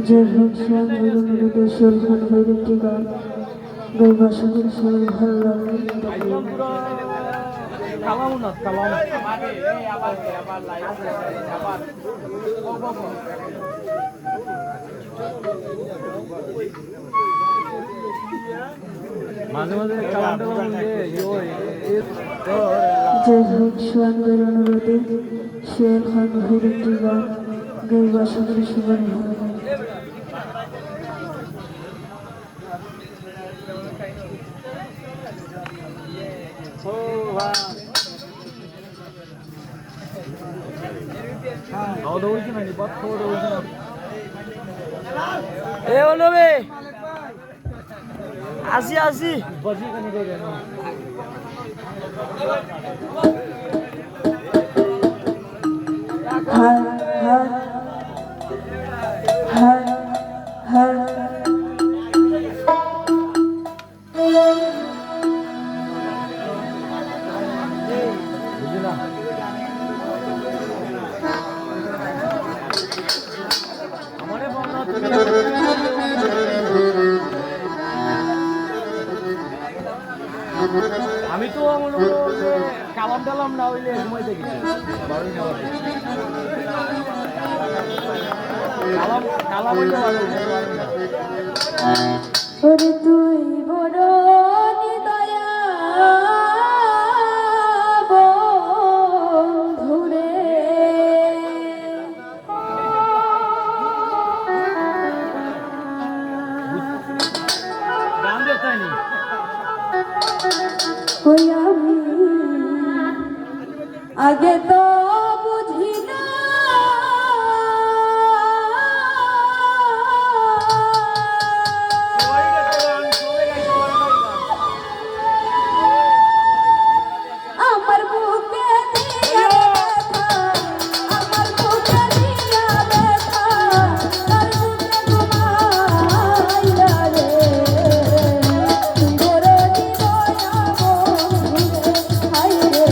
जय हो श्याम देशर खान भाईर একটি গান গাইব আশা করি সবাই ভালো লাগবে। जय हो श्यामेर अनुरोधे शेर खान भाईर একটি গান গাইব আশা করি সবাই ভালো লাগবে। আসি আসি हर हर हर हर আমি তো মনে করো যে কালাম টালাম না হইলে ঘুমাইতে গেছি কালাম কালাম হইলে ওরে তুই বড় নিদয়া বন্ধুরে গান দেখতাইনি ওই আমি আগে তো বুঝি না আমার বুকে দিয়া ব্যথা আমার বুকে দিয়া ব্যথা তার বুকে ঘুমাইলা রে বড় নিদয়া বন্ধুরে হাই রে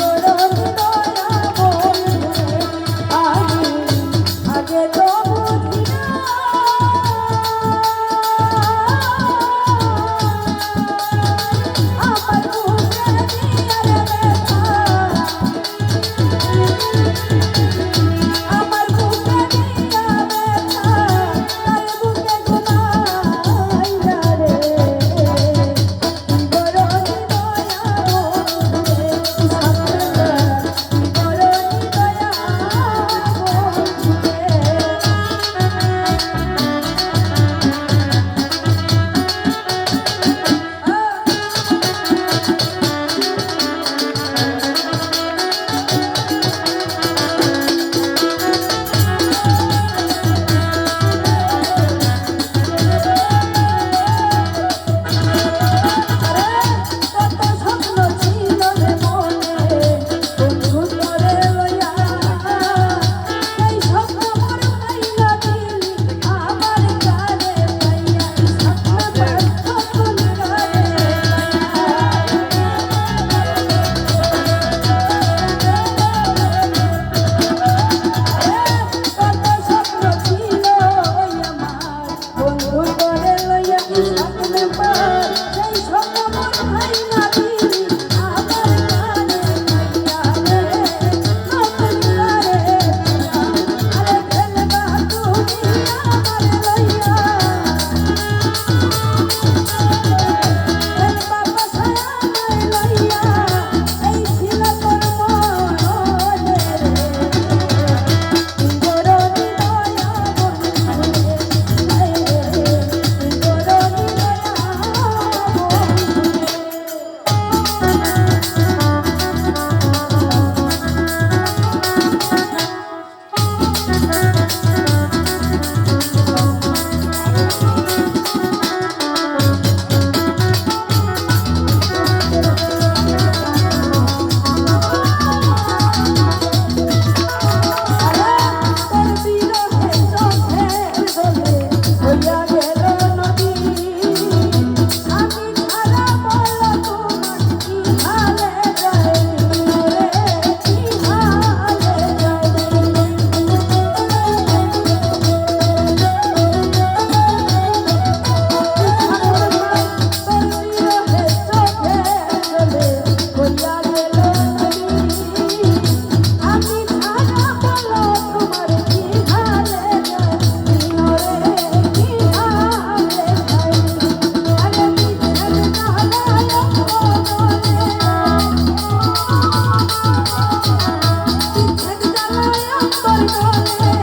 বড় নিদয়া বন্ধুরে আমি আগে তো বুঝি না আমার বুকে দিয়া ব্যথা আমার বুকে দিয়া ব্যথা তার বুকে ঘুমাইলা রে বড় নিদয়া বন্ধুরে সামনে বড় নিদয়া কত স্বপ্ন ছিল রে মনে বন্ধু তোরে লইয়া এই স্বপ্ন মোর ভাইলা দিলি আমার কানে পাইয়া স্বপ্ন স্বপ্ন কানে কত স্বপ্ন ছিল আমার বন্ধু তোরে লইয়া স্বপ্নে পার সেই স্বপ্ন মোর ভাইলা দিলি আমার কানে পাইয়া রে স্বপ্ন রে আরে ফেলবা তুমি আমার লইয়া ফেলবা পাছায়া লইয়া এই ছিল তোর মনে রে বড় নিদয়া বন্ধুরে হাই রে বড় নিদয়া তোর বিরহে চোখের জলে হইয়া গেল নদী আমি ছাড়া বল তোমার কি হালে যায় রে কি হালে যায় বলে